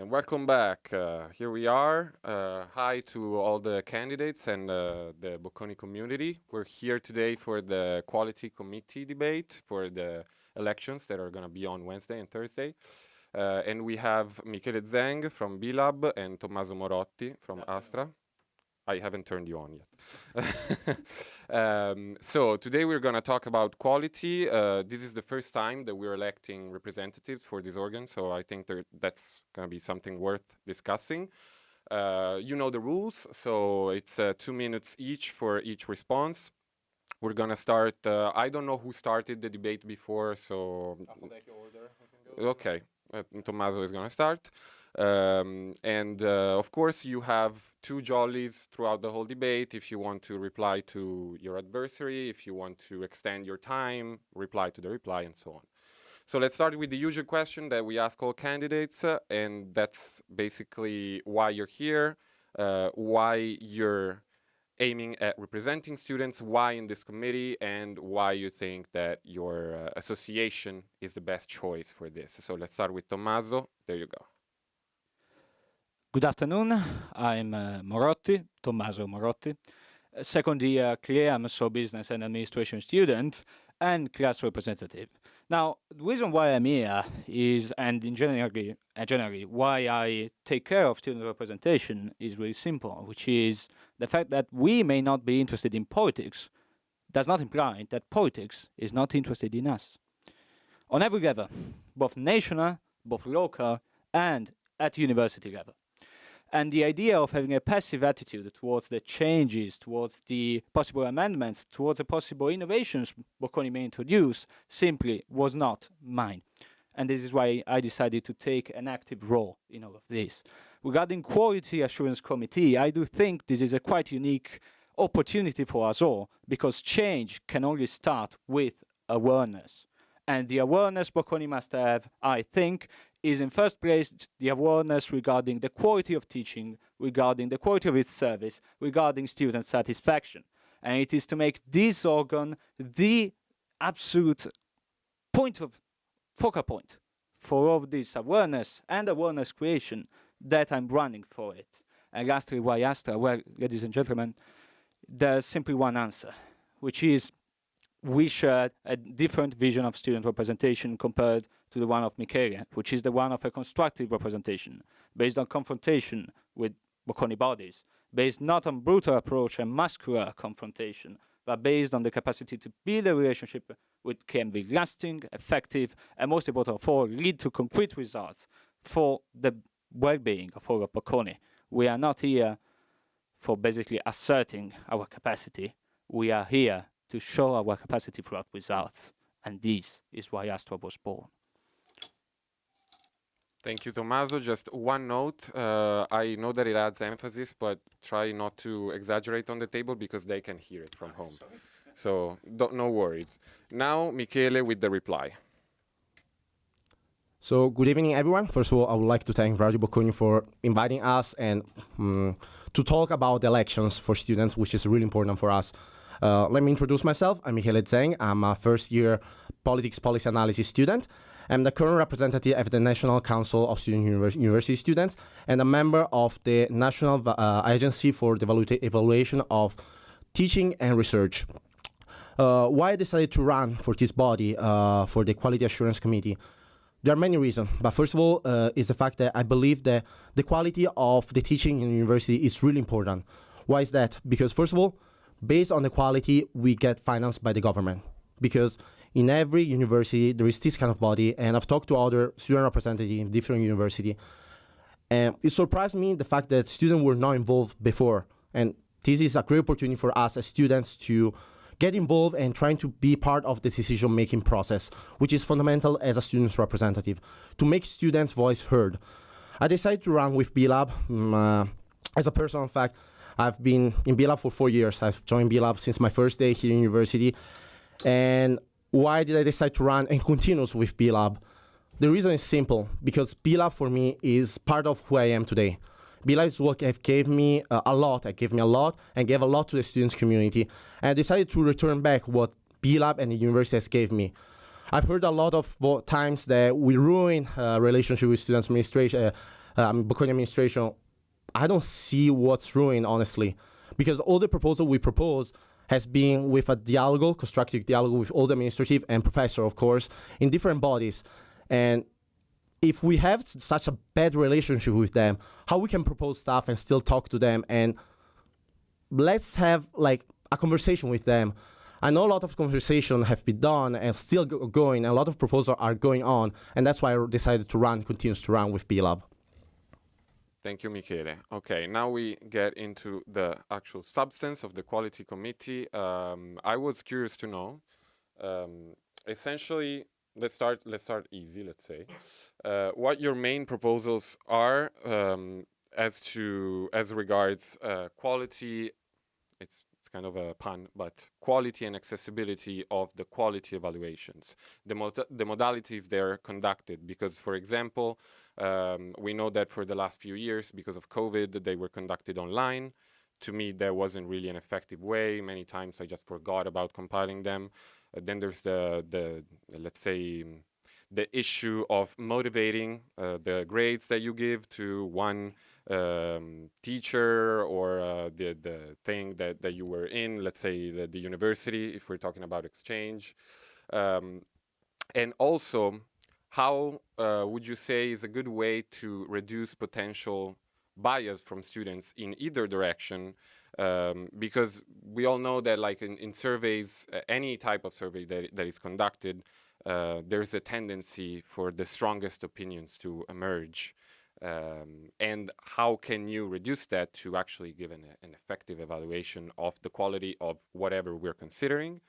And welcome back. Here we are. Hi to all the candidates and the Bocconi community. We're here today for the Quality Committee debate for the elections that are going to be on Wednesday and Thursday. And we have Michele Zeng from B-Lab and Tomaso Morotti from Astra. I haven't turned you on yet. So today we're going to talk about quality. This is the first time that we're electing representatives for this organ, so I think that's going to be something worth discussing. You know the rules, so it's 2 minutes each for each response. We're going to start, I don't know who started the debate before, so... Alphabetical order. Okay, Tommaso is going to start. Of course, you have 2 jollies throughout the whole debate. If you want to reply to your adversary, if you want to extend your time, reply to the reply, and so on. So let's start with the usual question that we ask all candidates, and that's basically why you're here, why you're aiming at representing students, why in this committee, and why you think that your association is the best choice for this. So let's start with Tommaso. There you go. Good afternoon. I'm Morotti, Tomaso Morotti, second year CLE, so business and administration student and class representative. Now, the reason why I'm here is, and in generally why I take care of student representation is really simple, which is the fact that we may not be interested in politics does not imply that politics is not interested in us. On every level, both national, both local, and at university level. And the idea of having a passive attitude towards the changes, towards the possible amendments, towards the possible innovations Bocconi may introduce simply was not mine. And this is why I decided to take an active role in all of this. Regarding Quality Assurance Committee, I do think this is a quite unique opportunity for us all, because change can only start with awareness. And the awareness Bocconi must have, I think, is in first place the awareness regarding the quality of teaching, regarding the quality of its service, regarding student satisfaction. And it is to make this organ the absolute focal point for all of this awareness and awareness creation that I'm running for it. And lastly, why Astra? Well, ladies and gentlemen, there's simply one answer, which is we share a different vision of student representation compared to the one of Michaela, which is the one of a constructive representation, based on confrontation with Bocconi bodies, based not on brutal approach and muscular confrontation, but based on the capacity to build a relationship which can be lasting, effective, and most important of all, lead to concrete results for the well-being of all of Bocconi. We are not here for basically asserting our capacity. We are here to show our capacity throughout results. And this is why Astra was born. Thank you, Tommaso. Just one note. I know that it adds emphasis, but try not to exaggerate on the table because they can hear it from home. Sorry. So no worries. Now, Michele with the reply. So good evening, everyone. First of all, I would like to thank Radio Bocconi for inviting us and to talk about the elections for students, which is really important for us. Let me introduce myself. I'm Michaela Zeng. I'm a first-year politics policy analysis student. I'm the current representative of the National Council of Student University Students and a member of the National Agency for the Evaluation of Teaching and Research. Why I decided to run for this body, for the Quality Assurance Committee? There are many reasons, but first of all is the fact that I believe that the quality of the teaching in university is really important. Why is that? Because first of all, based on the quality, we get financed by the government. Because in every university, there is this kind of body, and I've talked to other student representatives in different universities, and it surprised me the fact that students were not involved before. And this is a great opportunity for us as students to get involved and trying to be part of the decision-making process, which is fundamental as a student's representative, to make students' voice heard. I decided to run with B-Lab. As a personal fact, I've been in B-Lab for 4 years. I've joined B-Lab since my first day here in university. And why did I decide to run and continue with B-Lab? The reason is simple, because B-Lab for me is part of who I am today. B-Lab's work gave me a lot. It gave me a lot and gave a lot to the students' community. And I decided to return back what B-Lab and the university has gave me. I've heard a lot of times that we ruin relationship with students' administration, Bocconi administration, I don't see what's ruined, honestly, because all the proposal we propose has been with a dialogue, constructive dialogue with all the administrative and professor, of course, in different bodies. And if we have such a bad relationship with them, how we can propose stuff and still talk to them and let's have like a conversation with them. I know a lot of conversation have been done and still going, and a lot of proposals are going on, and that's why I decided to continues to run with B-Lab. Thank you, Michele. Okay, now we get into the actual substance of the quality committee. I was curious to know, essentially, let's start easy, let's say, what your main proposals are as regards quality. It's kind of a pun, but quality and accessibility of the quality evaluations, the modalities they're conducted. Because, for example, we know that for the last few years, because of COVID, they were conducted online. To me, there wasn't really an effective way. Many times I just forgot about compiling them. Then there's the let's say, the issue of motivating the grades that you give to one teacher or the thing that you were in, let's say the university, if we're talking about exchange. And also, how would you say is a good way to reduce potential bias from students in either direction? Because we all know that, like in surveys, any type of survey that is conducted, there's a tendency for the strongest opinions to emerge. And how can you reduce that to actually give an effective evaluation of the quality of whatever we're considering?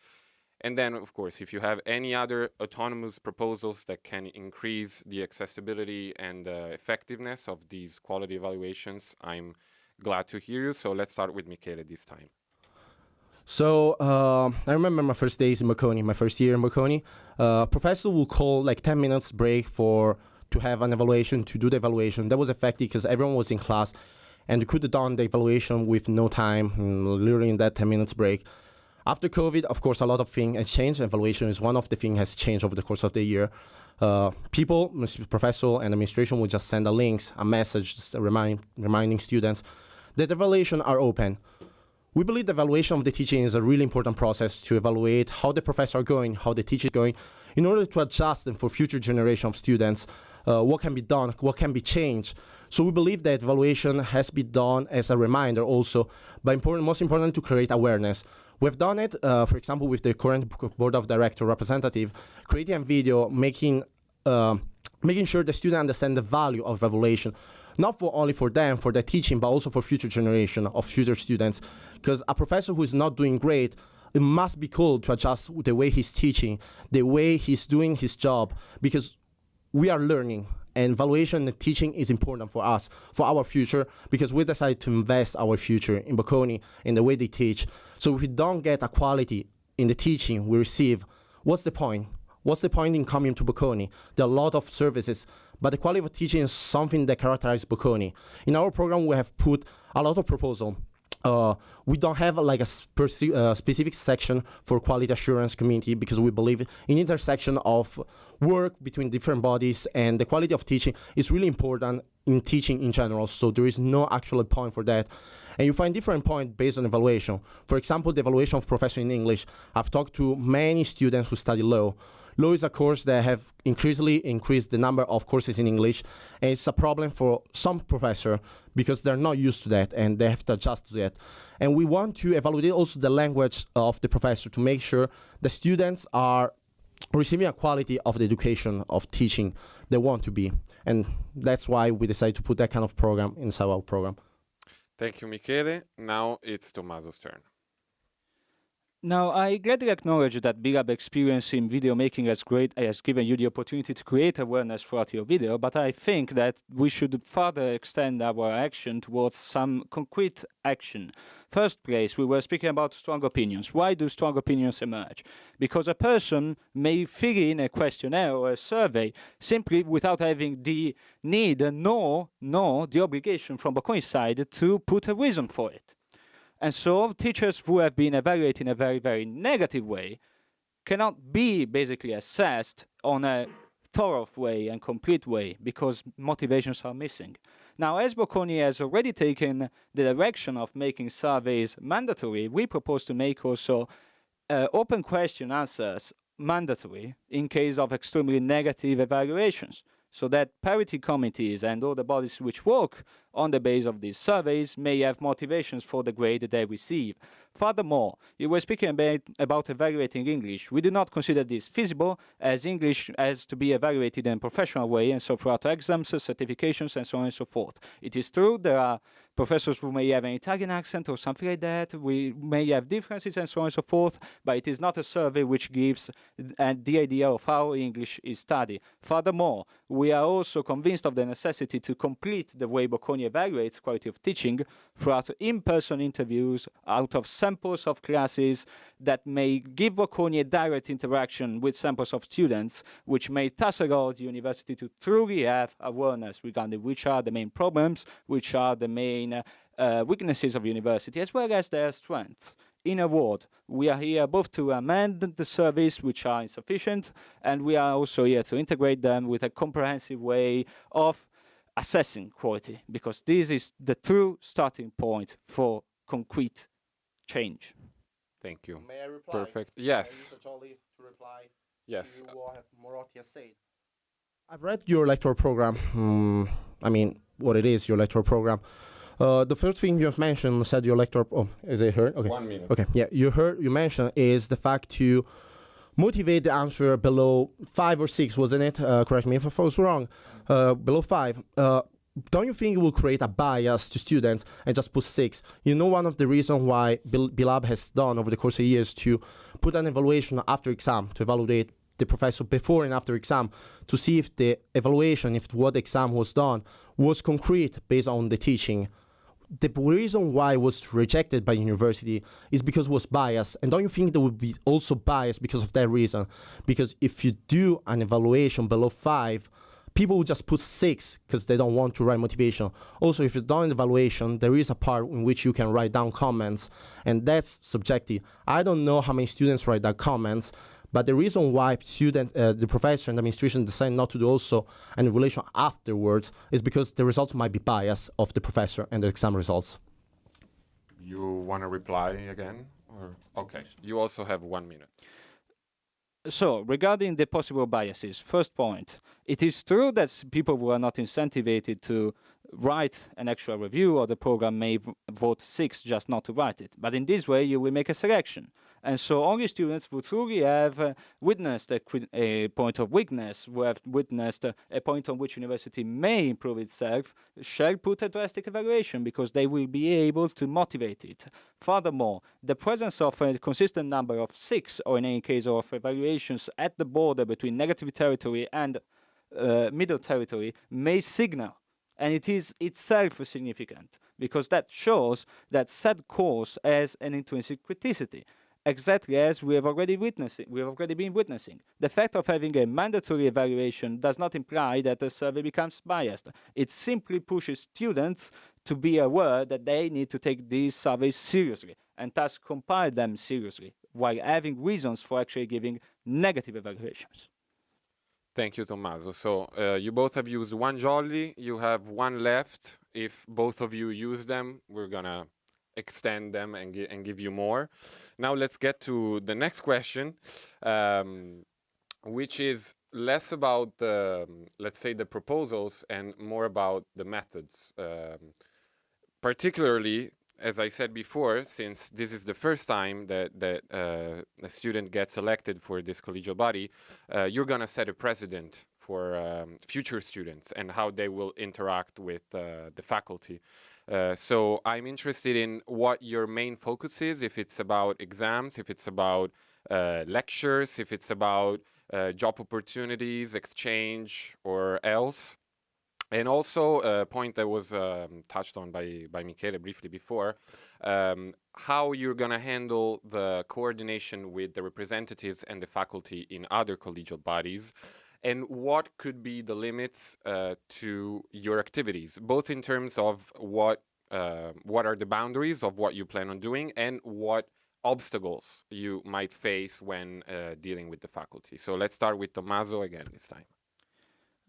And then, of course, if you have any other autonomous proposals that can increase the accessibility and effectiveness of these quality evaluations, I'm glad to hear you. So let's start with Michele this time. So I remember my first days in Bocconi, my first year in Bocconi. Professor will call like 10 minutes break to have an evaluation, to do the evaluation. That was effective because everyone was in class and we could have done the evaluation with no time, literally in that 10 minutes break. After COVID, of course, a lot of things has changed. Evaluation is one of the things has changed over the course of the year. People, professor and administration will just send a message, just reminding students that the evaluation are open. We believe the evaluation of the teaching is a really important process to evaluate how the professor are going, how the teacher is going, in order to adjust them for future generation of students, what can be done, what can be changed. So we believe that evaluation has been done as a reminder also, but most important to create awareness. We've done it, for example, with the current board of director representative, creating a video, making sure the student understand the value of evaluation, not only for them, for their teaching, but also for future generation of future students. Because a professor who is not doing great, it must be called to adjust the way he's teaching, the way he's doing his job, because we are learning. And evaluation and teaching is important for us, for our future, because we decided to invest our future in Bocconi, in the way they teach. So if we don't get a quality in the teaching we receive, what's the point? What's the point in coming to Bocconi? There are a lot of services, but the quality of teaching is something that characterizes Bocconi. In our program, we have put a lot of proposals. We don't have like a specific section for quality assurance community because we believe in intersection of work between different bodies, and the quality of teaching is really important in teaching in general. So there is no actual point for that. And you find different points based on evaluation. For example, the evaluation of professor in English. I've talked to many students who study law. Law is a course that have increasingly increased the number of courses in English, and it's a problem for some professors because they're not used to that and they have to adjust to that. And we want to evaluate also the language of the professor to make sure the students are receiving a quality of the education of teaching they want to be. And that's why we decided to put that kind of program inside our program. Thank you, Michele. Now it's Tomaso's turn. Now, I gladly acknowledge that B-Lab experience in video making has given you the opportunity to create awareness throughout your video, but I think that we should further extend our action towards some concrete action. First place, we were speaking about strong opinions. Why do strong opinions emerge? Because a person may fill in a questionnaire or a survey simply without having the need nor the obligation from Bocconi's side to put a reason for it. And so teachers who have been evaluated in a very, very negative way cannot be basically assessed on a thorough way and complete way because motivations are missing. Now, as Bocconi has already taken the direction of making surveys mandatory, we propose to make also open question answers mandatory in case of extremely negative evaluations, so that parity committees and all the bodies which work on the base of these surveys may have motivations for the grade they receive. Furthermore, you were speaking about evaluating English. We do not consider this feasible, as English has to be evaluated in a professional way, and so throughout exams, certifications, and so on and so forth. It is true there are professors who may have an Italian accent or something like that. We may have differences and so on and so forth, but it is not a survey which gives the idea of how English is studied. Furthermore, we are also convinced of the necessity to complete the way Bocconi evaluates quality of teaching throughout in-person interviews out of samples of classes that may give Bocconi a direct interaction with samples of students, which may thus allow the university to truly have awareness regarding which are the main problems, which are the main weaknesses of university, as well as their strengths. In a word, we are here both to amend the surveys which are insufficient, and we are also here to integrate them with a comprehensive way of assessing quality, because this is the true starting point for concrete change. Thank you. May I reply? Perfect. Yes. To reply Yes. to what Morotti has said. I've read your electoral program. I mean, what it is, your electoral program. The first thing you have mentioned said your electoral. Oh, is it heard? Okay. 1 minute. Okay. Yeah, you mentioned is the fact to motivate the answer below 5 or 6, wasn't it? Correct me if I was wrong. Below 5. Don't you think it will create a bias to students and just put 6? You know, one of the reasons why Bilab has done over the course of years to put an evaluation after exam to evaluate the professor before and after exam to see if the evaluation, if what exam was done was concrete based on the teaching. The reason why it was rejected by university is because it was biased. And don't you think there would be also bias because of that reason? Because if you do an evaluation below 5, people will just put 6 because they don't want to write motivation. Also, if you've done an evaluation, there is a part in which you can write down comments, and that's subjective. I don't know how many students write down comments, but the reason why the professor and the administration decide not to do also an evaluation afterwards is because the results might be biased of the professor and the exam results. You want to reply again? Or okay. You also have 1 minute. So, regarding the possible biases, first point, it is true that people who are not incentivized to write an actual review of the program may vote 6 just not to write it. But in this way, you will make a selection. And so only students who truly have witnessed a point of weakness, who have witnessed a point on which university may improve itself, shall put a drastic evaluation because they will be able to motivate it. Furthermore, the presence of a consistent number of 6, or in any case of evaluations at the border between negative territory and middle territory, may signal, and it is itself significant, because that shows that said course has an intrinsic criticity. Exactly as we have already been witnessing. The fact of having a mandatory evaluation does not imply that the survey becomes biased. It simply pushes students to be aware that they need to take these surveys seriously and thus compile them seriously, while having reasons for actually giving negative evaluations. Thank you, Tommaso. So you both have used 1 jolly. You have 1 left. If both of you use them, we're going to extend them and give you more. Now let's get to the next question, which is less about the, let's say, the proposals and more about the methods. Particularly, as I said before, since this is the first time that a student gets elected for this collegial body, you're going to set a precedent for future students and how they will interact with the faculty. So I'm interested in what your main focus is, if it's about exams, if it's about lectures, if it's about job opportunities, exchange, or else. And also a point that was touched on by Michaela briefly before, how you're going to handle the coordination with the representatives and the faculty in other collegial bodies, and what could be the limits to your activities, both in terms of what are the boundaries of what you plan on doing and what obstacles you might face when dealing with the faculty. So let's start with Tomaso again this time.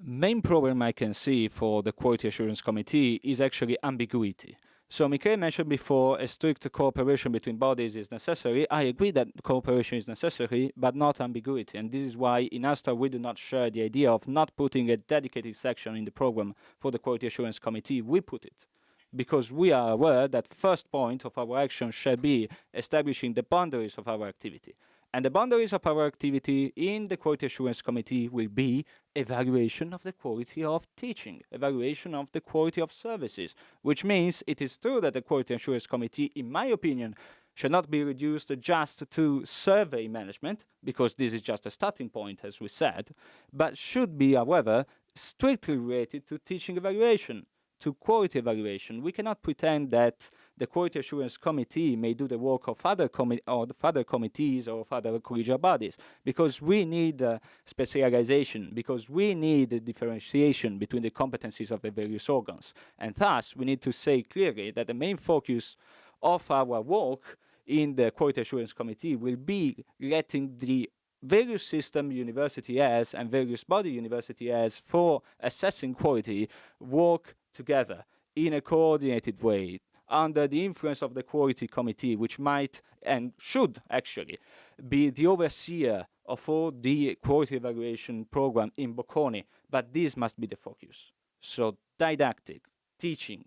Main problem I can see for the Quality Assurance Committee is actually ambiguity. So Michaela mentioned before a strict cooperation between bodies is necessary. I agree that cooperation is necessary, but not ambiguity. And this is why in Astra we do not share the idea of not putting a dedicated section in the program for the Quality Assurance Committee. We put it because we are aware that first point of our action shall be establishing the boundaries of our activity. And the boundaries of our activity in the Quality Assurance Committee will be evaluation of the quality of teaching, evaluation of the quality of services, which means it is true that the Quality Assurance Committee, in my opinion, should not be reduced just to survey management, because this is just a starting point, as we said, but should be, however, strictly related to teaching evaluation, to quality evaluation. We cannot pretend that the Quality Assurance Committee may do the work of other committees or of other collegial bodies, because we need specialization, because we need differentiation between the competencies of the various organs. And thus, we need to say clearly that the main focus of our work in the Quality Assurance Committee will be letting the various system university has and various body university has for assessing quality work together in a coordinated way under the influence of the Quality Committee, which might and should actually be the overseer of all the quality evaluation program in Bocconi, but this must be the focus. So didactic, teaching,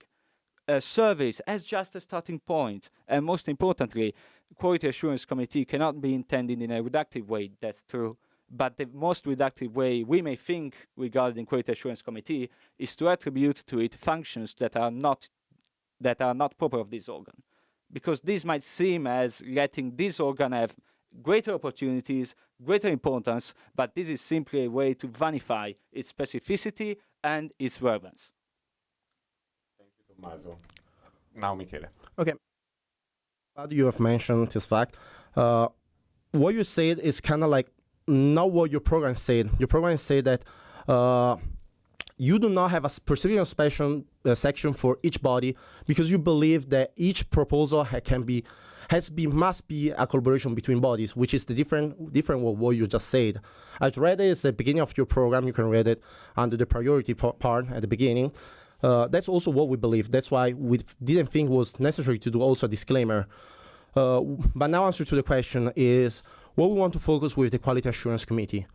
surveys as just a starting point, and most importantly, Quality Assurance Committee cannot be intended in a reductive way, that's true, but the most reductive way we may think regarding Quality Assurance Committee is to attribute to it functions that are not proper of this organ. Because this might seem as letting this organ have greater opportunities, greater importance, but this is simply a way to vanify its specificity and its relevance. Thank you, Tommaso. Now, Michele. Okay. Glad you have mentioned this fact. What you said is kind of like not what your program said. Your program said that you do not have a specific special section for each body because you believe that each proposal must be a collaboration between bodies, which is the different with what you just said. I've read it at the beginning of your program. You can read it under the priority part at the beginning. That's also what we believe. That's why we didn't think it was necessary to do also a disclaimer. But now answer to the question is what we want to focus with the Quality Assurance Committee.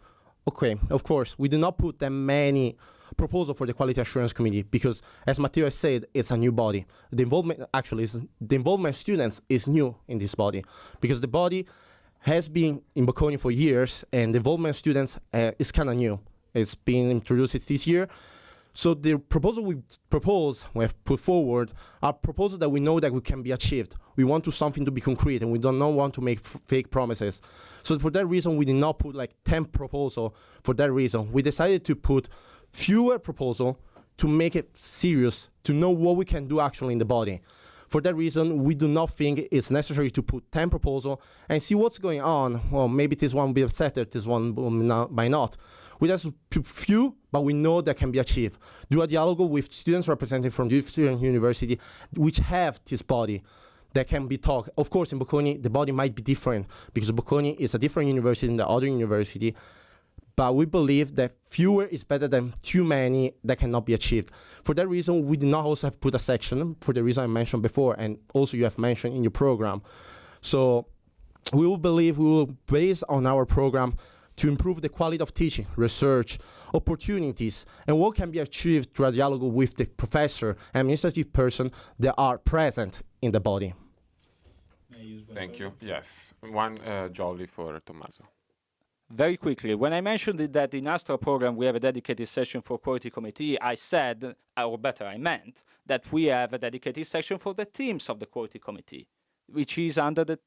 Okay, of course, we do not put that many proposals for the Quality Assurance Committee because, as Matteo said, it's a new body. The involvement students is new in this body because the body has been in Bocconi for years and the involvement students is kind of new. It's been introduced this year. So the proposal we have put forward are proposals that we know that we can be achieved. We want something to be concrete, and we do not want to make fake promises. So for that reason, we did not put like 10 proposals. For that reason, we decided to put fewer proposals to make it serious, to know what we can do actually in the body. For that reason, we do not think it's necessary to put 10 proposals and see what's going on. Well, maybe this one will be accepted, this one might not. We just put few, but we know that can be achieved. Do a dialogue with students represented from different universities which have this body that can be talked. Of course, in Bocconi, the body might be different because Bocconi is a different university than the other university. But we believe that fewer is better than too many that cannot be achieved. For that reason, we did not also have put a section for the reason I mentioned before, and also you have mentioned in your program. So we will base on our program to improve the quality of teaching, research, opportunities, and what can be achieved through a dialogue with the professor and administrative person that are present in the body. Thank you. Yes. One jolly for Tommaso. Very quickly, when I mentioned that in Astra program we have a dedicated section for Quality Committee, I said, or better, I meant, that we have a dedicated section for the teams of the Quality Committee, which is under the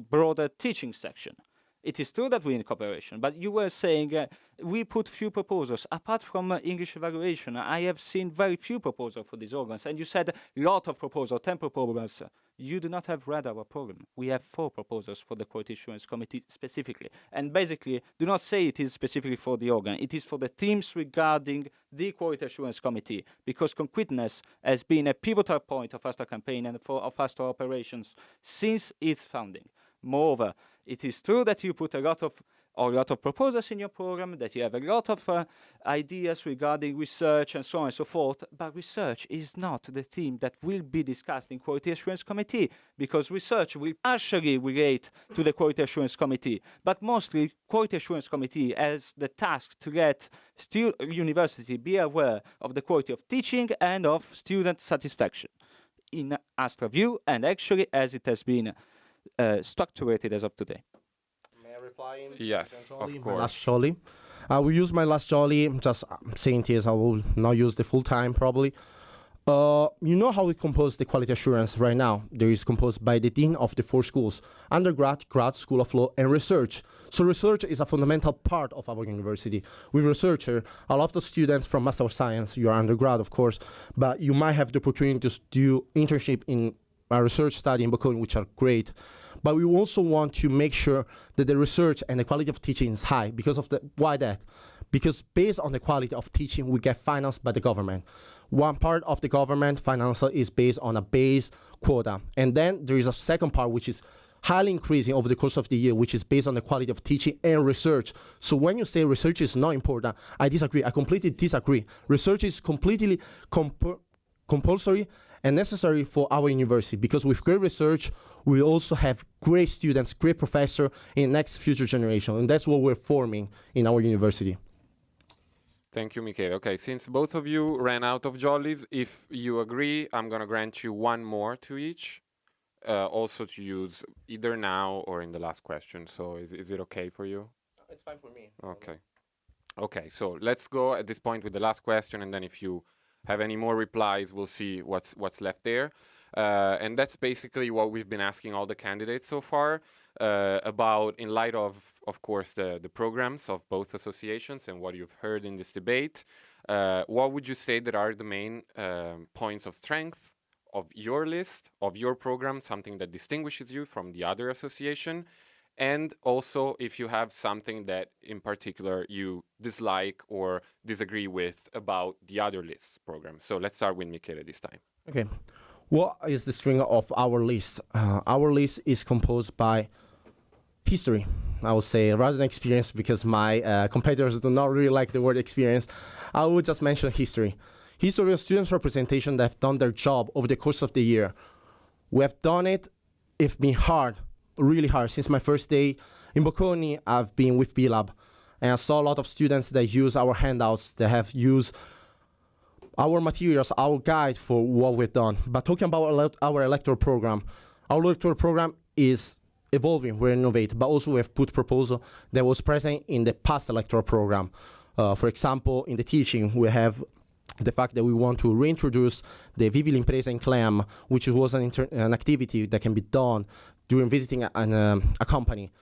broader teaching section. It is true that we're in cooperation, but you were saying we put few proposals. Apart from English evaluation, I have seen very few proposals for these organs, and you said lot of proposals, 10 proposals. You do not have read our program. We have 4 proposals for the Quality Assurance Committee specifically. And basically, do not say it is specifically for the organ. It is for the teams regarding the Quality Assurance Committee, because concreteness has been a pivotal point of Astra campaign and of Astra operations since its founding. Moreover, it is true that you put a lot of or a lot of proposals in your program, that you have a lot of ideas regarding research and so on and so forth, but research is not the theme that will be discussed in Quality Assurance Committee, because research will partially relate to the Quality Assurance Committee, but mostly Quality Assurance Committee has the task to let university be aware of the quality of teaching and of student satisfaction in Astra view, and actually as it has been structured as of today. May I reply? Yes, of My course. last jolly. I will use my last jolly. Just saying this, I will not use the full time probably. You know how we compose the quality assurance right now? There is composed by the dean of the 4 schools: undergrad, grad, school of law, and research. So research is a fundamental part of our university. With researcher, a lot of the students from Master of Science, you are undergrad of course, but you might have the opportunity to do internship in a research study in Bocconi, which are great. But we also want to make sure that the research and the quality of teaching is high. Because of why that? Because based on the quality of teaching, we get financed by the government. One part of the government financial is based on a base quota. And then there is a second part, which is highly increasing over the course of the year, which is based on the quality of teaching and research. So when you say research is not important, I disagree. I completely disagree. Research is completely compulsory and necessary for our university, because with great research, we also have great students, great professors in the next future generation. And that's what we're forming in our university. Thank you, Michaela. Okay, since both of you ran out of jollies, if you agree, I'm going to grant you one more to each, also to use either now or in the last question. So is it okay for you? It's fine for me. Okay. Okay, so let's go at this point with the last question, and then if you have any more replies, we'll see what's left there. And that's basically what we've been asking all the candidates so far about, in light of course, the programs of both associations and what you've heard in this debate. What would you say that are the main points of strength of your list, of your program, something that distinguishes you from the other association? And also, if you have something that in particular you dislike or disagree with about the other list's program. So let's start with Michaela this time. Okay. What is the string of our list? Our list is composed by history, I would say, rather than experience, because my competitors do not really like the word experience. I would just mention history. History of students' representation that have done their job over the course of the year. We have done it. It's been hard. Really hard. Since my first day in Bocconi, I've been with B-Lab, and I saw a lot of students that use our handouts, that have used our materials, our guide for what we've done. But talking about our electoral program, our electoral program is evolving, we're innovating, but also we have put proposal that was present in the past electoral program. For example, in the teaching, we have the fact that we want to reintroduce the Vivi l'impresa in CLEM, which was an activity that can be done during visiting a company.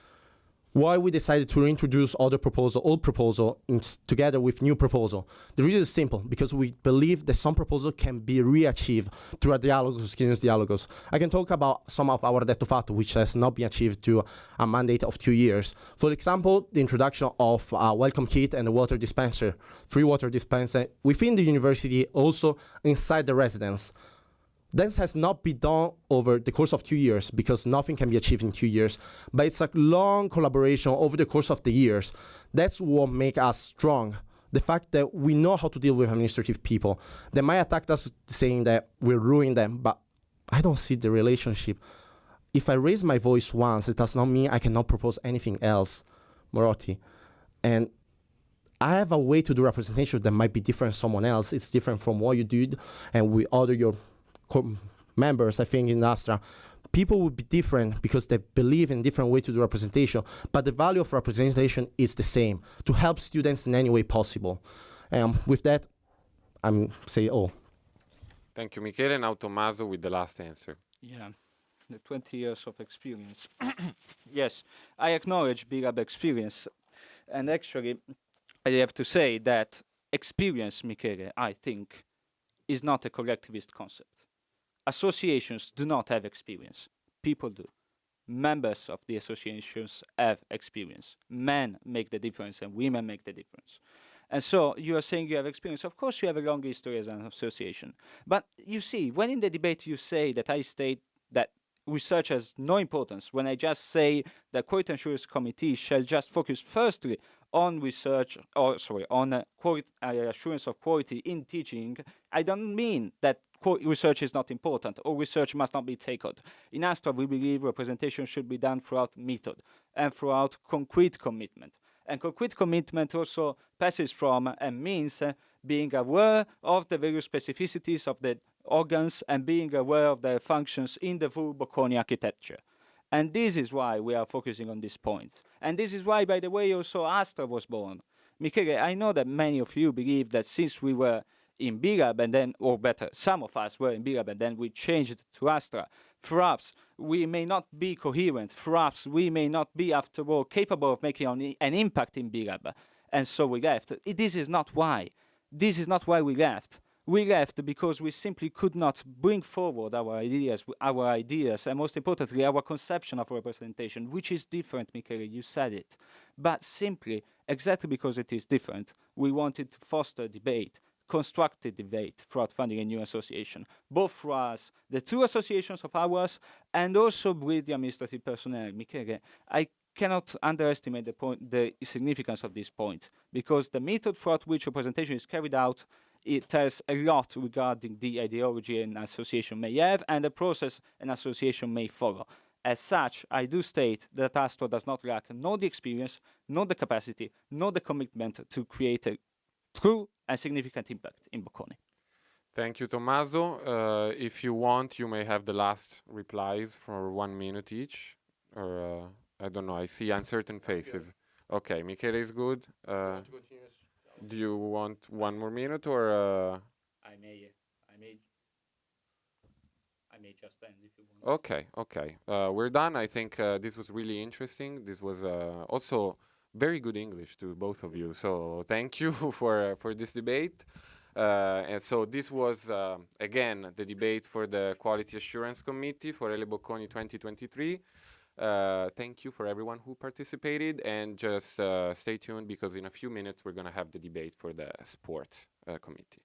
Why we decided to reintroduce old proposal together with new proposal? The reason is simple, because we believe that some proposal can be re-achieved through a dialogos, continuous dialogos. I can talk about some of our detto fatto, which has not been achieved through a mandate of 2 years. For example, the introduction of a welcome kit and a water dispenser, free water dispenser within the university, also inside the residence. This has not been done over the course of 2 years, because nothing can be achieved in 2 years. But it's a long collaboration over the course of the years. That's what makes us strong. The fact that we know how to deal with administrative people. They might attack us saying that we're ruining them, but I don't see the relationship. If I raise my voice once, it does not mean I cannot propose anything else, Morotti. And I have a way to do representation that might be different from someone else. It's different from what you did, and we other your members, I think, in Astra, people would be different because they believe in different way to do representation, but the value of representation is the same, to help students in any way possible. With that, I'm saying all. Thank you, Michele. Now Tomaso with the last answer. Yeah, the 20 years of experience. Yes, I acknowledge B-Lab experience, and actually, I have to say that experience, Michele, I think, is not a collectivist concept. Associations do not have experience. People do. Members of the associations have experience. Men make the difference and women make the difference. And so you are saying you have experience. Of course you have a long history as an association. But you see, when in the debate you say that I state that research has no importance, when I just say the Quality Assurance Committee shall just focus firstly on research, or sorry, on assurance of quality in teaching, I don't mean that research is not important or research must not be taken. In Astra, we believe representation should be done throughout method and throughout concrete commitment. And concrete commitment also passes from and means being aware of the various specificities of the organs and being aware of their functions in the full Bocconi architecture. And this is why we are focusing on these points. And this is why, by the way, also Astra was born. Michele, I know that many of you believe that since we were in BIRAB and then, or better, some of us were in BIRAB and then we changed to Astra, perhaps we may not be coherent, perhaps we may not be, after all, capable of making an impact in BIRAB, and so we left. This is not why. This is not why we left. We left because we simply could not bring forward our ideas, and most importantly, our conception of representation, which is different, Michele, you said it. But simply, exactly because it is different, we wanted to foster debate, constructive debate throughout funding a new association, both for us, the two associations of ours, and also with the administrative personnel. Michele, I cannot underestimate the significance of this point, because the method throughout which representation is carried out, it tells a lot regarding the ideology an association may have and the process an association may follow. As such, I do state that Astra does not lack nor the experience, nor the capacity, nor the commitment to create a true and significant impact in Bocconi. Thank you, Tommaso. If you want, you may have the last replies for 1 minute each. Or I don't know, I see uncertain faces. Okay, Michele is good. Do you want 1 more minute or? I may just end if you want. Okay. We're done. I think this was really interesting. This was also very good English to both of you. So thank you for this debate. And so this was, again, the debate for the Quality Assurance Committee for Ele Bocconi 2023. Thank you for everyone who participated, and just stay tuned because in a few minutes we're going to have the debate for the Sport Committee.